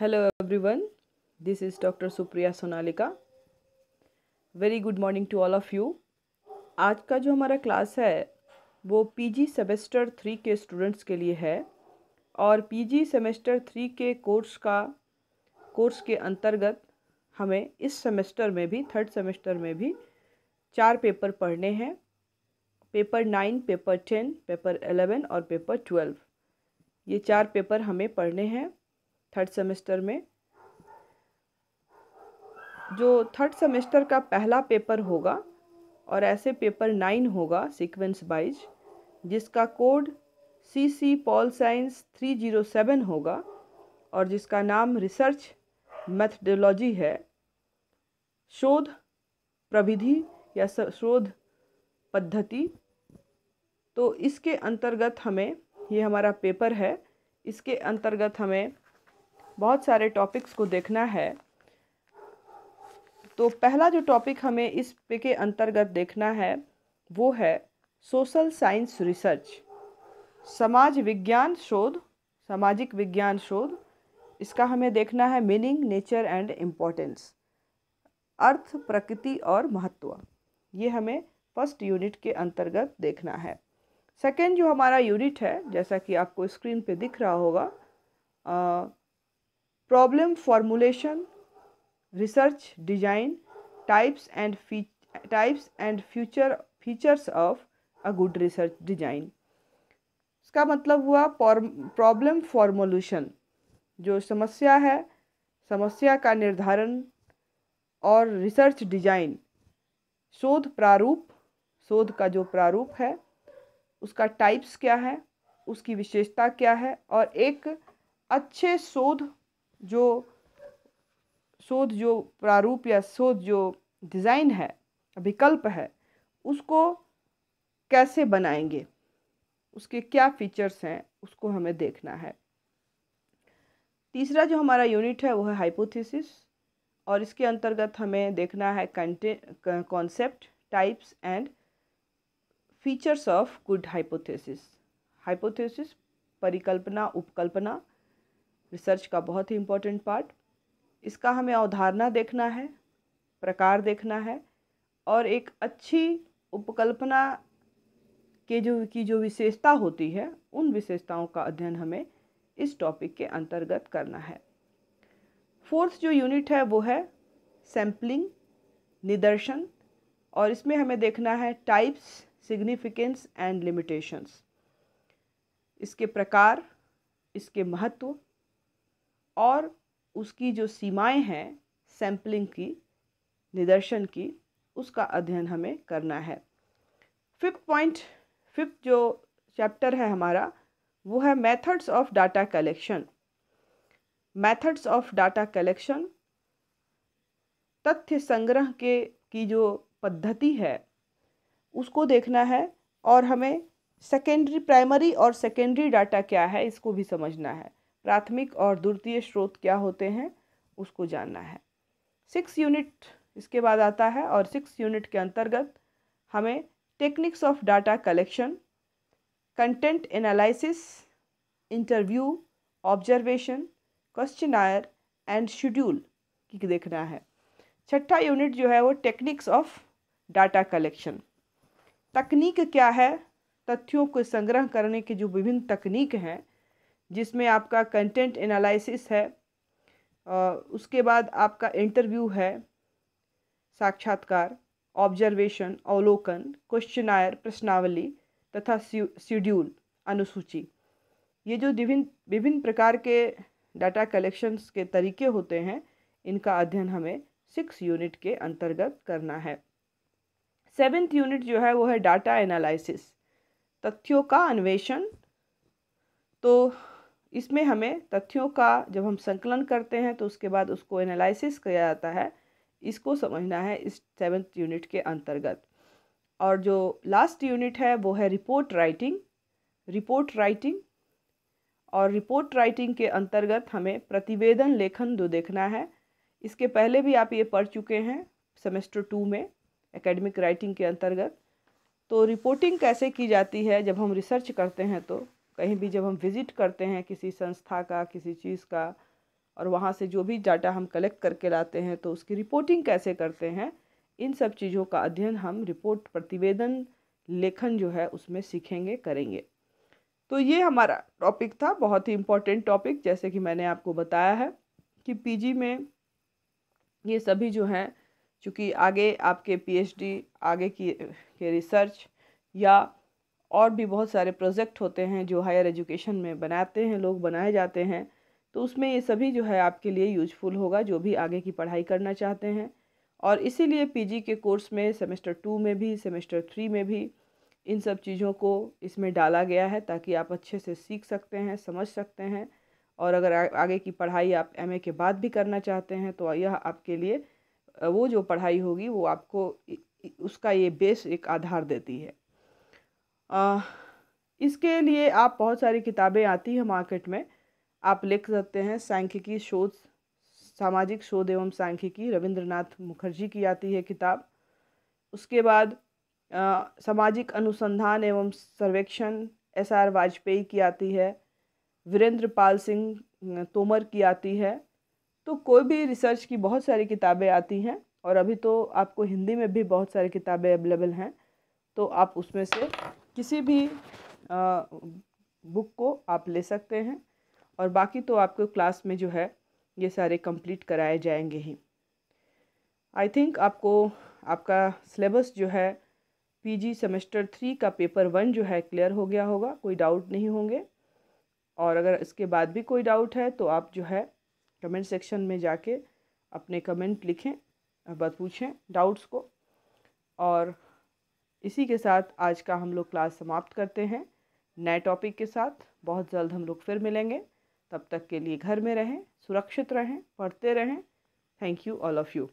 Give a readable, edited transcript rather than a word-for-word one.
Hello everyone, this is Dr. Supriya Sonalika. Very good morning to all of you. आज का जो हमारा class है वो पीजी सेमेस्टर 3 के स्टूडेंट्स के लिए है और पीजी सेमेस्टर 3 के कोर्स के अंतर्गत हमें इस सेमेस्टर में भी थर्ड सेमेस्टर में भी 4 पेपर पढ़ने हैं। पेपर 9, पेपर 10, पेपर 11 और पेपर 12। ये 4 पेपर हमें पढ़ने हैं थर्ड सेमेस्टर में। जो थर्ड सेमेस्टर का पहला पेपर होगा और ऐसे पेपर 9 होगा सीक्वेंस वाइज, जिसका कोड CC पॉल साइंस 307 होगा और जिसका नाम रिसर्च मेथडोलॉजी है, शोध प्रविधि या शोध पद्धति। तो इसके अंतर्गत हमें, ये हमारा पेपर है, इसके अंतर्गत हमें बहुत सारे टॉपिक्स को देखना है। तो पहला जो टॉपिक हमें इस पे के अंतर्गत देखना है वो है सोशल साइंस रिसर्च, समाज विज्ञान शोध, सामाजिक विज्ञान शोध। इसका हमें देखना है मीनिंग, नेचर एंड इम्पोर्टेंस, अर्थ, प्रकृति और महत्व। ये हमें फर्स्ट यूनिट के अंतर्गत देखना है। सेकेंड जो हमारा यूनिट है, जैसा कि आपको स्क्रीन पे दिख रहा होगा, problem formulation, research design, types and features of a good research design. इसका मतलब हुआ प्रॉब्लम फॉर्मुलेशन, जो समस्या है, समस्या का निर्धारण, और रिसर्च डिजाइन, शोध प्रारूप, शोध का जो प्रारूप है उसका टाइप्स क्या है, उसकी विशेषता क्या है, और एक अच्छे शोध जो प्रारूप या शोध जो डिज़ाइन है, विकल्प है, उसको कैसे बनाएंगे, उसके क्या फीचर्स हैं, उसको हमें देखना है। तीसरा जो हमारा यूनिट है वो है हाइपोथेसिस, और इसके अंतर्गत हमें देखना है concept, types and features of good hypothesis. Hypothesis परिकल्पना, उपकल्पना, रिसर्च का बहुत ही इम्पोर्टेंट पार्ट। इसका हमें अवधारणा देखना है, प्रकार देखना है, और एक अच्छी उपकल्पना की जो विशेषता होती है, उन विशेषताओं का अध्ययन हमें इस टॉपिक के अंतर्गत करना है। फोर्थ जो यूनिट है वो है सैम्पलिंग, निदर्शन, और इसमें हमें देखना है टाइप्स, सिग्निफिकेंस एंड लिमिटेशंस, इसके प्रकार, इसके महत्व और उसकी जो सीमाएं हैं सैम्पलिंग की, निदर्शन की, उसका अध्ययन हमें करना है। फिफ्थ जो चैप्टर है हमारा वो है methods of data collection. Methods of data collection, तथ्य संग्रह की जो पद्धति है उसको देखना है, और हमें प्राइमरी और सेकेंडरी डाटा क्या है इसको भी समझना है। प्राथमिक और द्वितीय स्रोत क्या होते हैं उसको जानना है। 6 यूनिट इसके बाद आता है, और 6 यूनिट के अंतर्गत हमें techniques of data collection, content analysis, interview, observation, questionnaire and schedule की देखना है। छठा यूनिट जो है वो टेक्निक्स ऑफ डाटा कलेक्शन, तकनीक क्या है, तथ्यों को संग्रह करने की जो विभिन्न तकनीक हैं, जिसमें आपका कंटेंट एनालिसिस है, उसके बाद आपका इंटरव्यू है, साक्षात्कार, ऑब्जर्वेशन, अवलोकन, क्वेश्चनायर, प्रश्नावली तथा शेड्यूल, अनुसूची। ये जो विभिन्न प्रकार के डाटा कलेक्शंस के तरीके होते हैं, इनका अध्ययन हमें 6 यूनिट के अंतर्गत करना है। 7th यूनिट जो है वो है डाटा एनालिसिस, तथ्यों का अन्वेषण। तो इसमें हमें तथ्यों का जब हम संकलन करते हैं तो उसके बाद उसको एनालिसिस किया जाता है, इसको समझना है इस 7th यूनिट के अंतर्गत। और जो लास्ट यूनिट है वो है रिपोर्ट राइटिंग। और रिपोर्ट राइटिंग के अंतर्गत हमें प्रतिवेदन लेखन जो देखना है। इसके पहले भी आप ये पढ़ चुके हैं सेमेस्टर 2 में, एकेडमिक राइटिंग के अंतर्गत। तो रिपोर्टिंग कैसे की जाती है जब हम रिसर्च करते हैं, तो कहीं भी जब हम विज़िट करते हैं किसी संस्था का, किसी चीज़ का, और वहाँ से जो भी डाटा हम कलेक्ट करके लाते हैं तो उसकी रिपोर्टिंग कैसे करते हैं, इन सब चीज़ों का अध्ययन हम रिपोर्ट प्रतिवेदन लेखन जो है उसमें सीखेंगे, करेंगे। तो ये हमारा टॉपिक था, बहुत ही इम्पोर्टेंट टॉपिक। जैसे कि मैंने आपको बताया है कि पीजी में ये सभी जो हैं, चूँकि आगे आपके पीएचडी आगे के रिसर्च या और भी बहुत सारे प्रोजेक्ट होते हैं जो हायर एजुकेशन में बनाते हैं लोग, बनाए जाते हैं, तो उसमें ये सभी जो है आपके लिए यूजफुल होगा, जो भी आगे की पढ़ाई करना चाहते हैं। और इसीलिए पीजी के कोर्स में सेमेस्टर 2 में भी, सेमेस्टर 3 में भी इन सब चीज़ों को इसमें डाला गया है, ताकि आप अच्छे से सीख सकते हैं, समझ सकते हैं। और अगर आगे की पढ़ाई आप एमए के बाद भी करना चाहते हैं तो यह आपके लिए वो जो पढ़ाई होगी वो आपको उसका ये बेस एक आधार देती है। इसके लिए आप बहुत सारी किताबें आती हैं मार्केट में, आप लिख सकते हैं। सांख्यिकी शोध, सामाजिक शोध एवं सांख्यिकी, रविंद्रनाथ मुखर्जी की आती है किताब। उसके बाद सामाजिक अनुसंधान एवं सर्वेक्षण, SR वाजपेयी की आती है। वीरेंद्र पाल सिंह तोमर की आती है। तो कोई भी रिसर्च की बहुत सारी किताबें आती हैं, और अभी तो आपको हिंदी में भी बहुत सारी किताबें अवेलेबल हैं, तो आप उसमें से किसी भी बुक को आप ले सकते हैं। और बाकी तो आपको क्लास में जो है ये सारे कंप्लीट कराए जाएंगे ही। आई थिंक आपको आपका सिलेबस जो है पीजी सेमेस्टर 3 का पेपर 1 जो है क्लियर हो गया होगा, कोई डाउट नहीं होंगे। और अगर इसके बाद भी कोई डाउट है तो आप जो है कमेंट सेक्शन में जाके अपने कमेंट लिखें, बस पूछें डाउट्स को। और इसी के साथ आज का हम लोग क्लास समाप्त करते हैं नए टॉपिक के साथ। बहुत जल्द हम लोग फिर मिलेंगे, तब तक के लिए घर में रहें, सुरक्षित रहें, पढ़ते रहें। Thank you all of you.